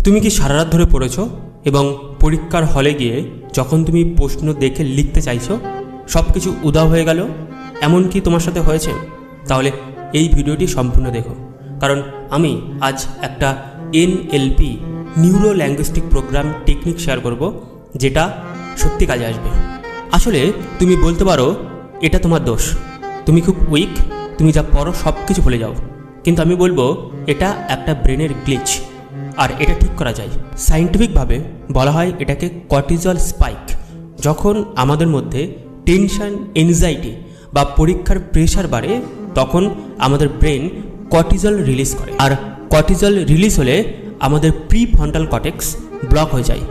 তুমি কি সারা রাত ধরে পড়েছো এবং পরীক্ষার হলে গিয়ে যখন তুমি প্রশ্ন দেখে লিখতে চাইছো সব কিছু উধাও হয়ে গেল? এমন কি তোমার সাথে হয়েছে? তাহলে এই ভিডিওটি সম্পূর্ণ দেখো, কারণ আমি আজ একটা NLP neuro linguistic program technique share করব, যেটা সত্যি কাজে আসবে। আসলে তুমি বলতে পারো এটা তোমার দোষ, তুমি খুব উইক, তুমি যা পড়ো সব কিছু ভুলে যাও, কিন্তু আমি বলবো এটা একটা ব্রেনের গ্লিচ, আর এটা ঠিক করা যায়। সায়েন্টিফিকভাবে বলা হয় এটাকে কর্টিজল স্পাইক। যখন আমাদের মধ্যে টেনশন, এনজাইটি বা পরীক্ষার প্রেশার বাড়ে, তখন আমাদের ব্রেন কর্টিজল রিলিজ করে, আর কর্টিজল রিলিজ হলে আমাদের প্রিফ্রন্টাল কর্টেক্স ব্লক হয়ে যায়।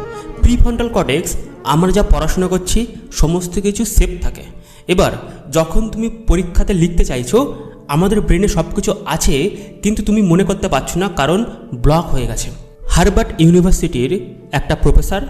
প্রিফ্রন্টাল কর্টেক্স আমরা যা পড়াশোনা করছি সমস্ত কিছু সেভ থাকে। এবার যখন তুমি পরীক্ষাতে লিখতে চাইছো, আমাদের ব্রেনে সব কিছু আছে কিন্তু তুমি মনে করতে পারছো না, কারণ ব্লক হয়ে গেছে। হার্ভার্ড ইউনিভার্সিটির একটা প্রফেসর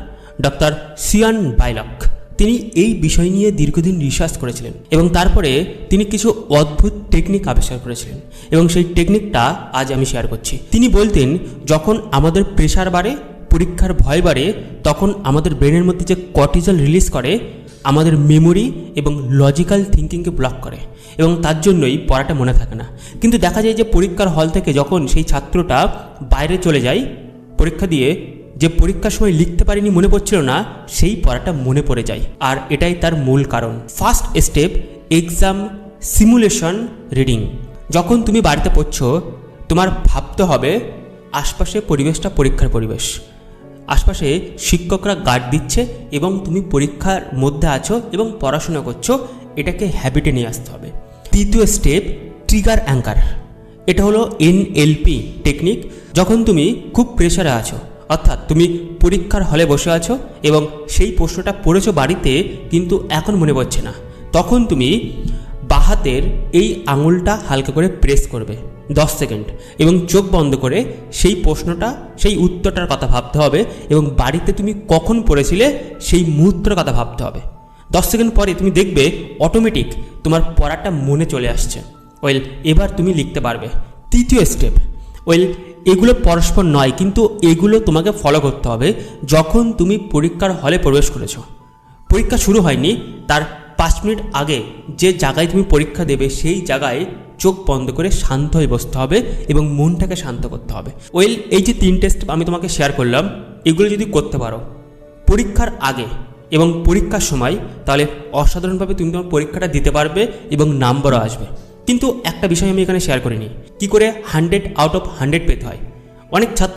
ডক্টর সিয়ান বাইলক, তিনি এই বিষয় নিয়ে দীর্ঘদিন রিসার্চ করেছিলেন এবং তারপরে তিনি কিছু অদ্ভুত টেকনিক আবিষ্কার করেছিলেন এবং সেই টেকনিকটা আজ আমি শেয়ার করছি। তিনি বলতেন যখন আমাদের প্রেশার বাড়ে, পরীক্ষার ভয় বাড়ে, তখন আমাদের ব্রেনের মধ্যে যে কর্টিজল রিলিজ করে আমাদের মেমোরি এবং লজিক্যাল থিঙ্কিংকে ব্লক করে এবং তার জন্যই পড়াটা মনে থাকে না। কিন্তু দেখা যায় যে পরীক্ষার হল থেকে যখন সেই ছাত্রটা বাইরে চলে যায় পরীক্ষা দিয়ে, যে পরীক্ষার সময় লিখতে পারিনি, মনে পড়ছিল না, সেই পড়াটা মনে পড়ে যায়। আর এটাই তার মূল কারণ। First step, exam simulation reading. যখন তুমি বাড়িতে পড়ছো, তোমার ভাবতে হবে আশপাশে পরিবেশটা পরীক্ষার পরিবেশ, আশপাশে শিক্ষকরা গার্ড দিচ্ছে এবং তুমি পরীক্ষার মধ্যে আছো এবং পড়াশোনা করছো, এটাকে হ্যাবিটে নিয়ে আসতে হবে। তৃতীয় স্টেপ, ট্রিগার অ্যাঙ্কার। এটা হলো এনএলপি টেকনিক। যখন তুমি খুব প্রেশারে আছো, অর্থাৎ তুমি পরীক্ষার হলে বসে আছো এবং সেই প্রশ্নটা পড়েছো বাড়িতে কিন্তু এখন মনে পড়ছে না, তখন তুমি বাঁ হাতের এই আঙুলটা হালকা করে প্রেস করবে 10 সেকেন্ড এবং চোখ বন্ধ করে সেই প্রশ্নটা, সেই উত্তরটার কথা ভাবতে হবে এবং বাড়িতে তুমি কখন পড়েছিলে সেই মুহূর্তের কথা ভাবতে হবে। 10 সেকেন্ড পরে তুমি দেখবে অটোমেটিক তোমার পড়াটা মনে চলে আসছে। এবার তুমি লিখতে পারবে। তৃতীয় স্টেপ, এগুলো পরস্পর নয়, কিন্তু এগুলো তোমাকে ফলো করতে হবে। যখন তুমি পরীক্ষার হলে প্রবেশ করেছো, পরীক্ষা শুরু হয়নি, তার 5 মিনিট আগে যে জায়গায় তুমি পরীক্ষা দেবে সেই জায়গায় চোখ বন্ধ করে শান্ত হয়ে বসতে হবে এবং মনটাকে শান্ত করতে হবে। এই যে 3টে স্টেপ আমি তোমাকে শেয়ার করলাম, এগুলো যদি করতে পারো পরীক্ষার আগে এবং পরীক্ষার সময়, তাহলে অসাধারণভাবে তুমি তোমার পরীক্ষাটা দিতে পারবে এবং নাম্বারও আসবে। কিন্তু একটা বিষয় আমি এখানে শেয়ার করিনি, কি করে 100 আউট অফ 100 পেতে হয়। অনেক ছাত্র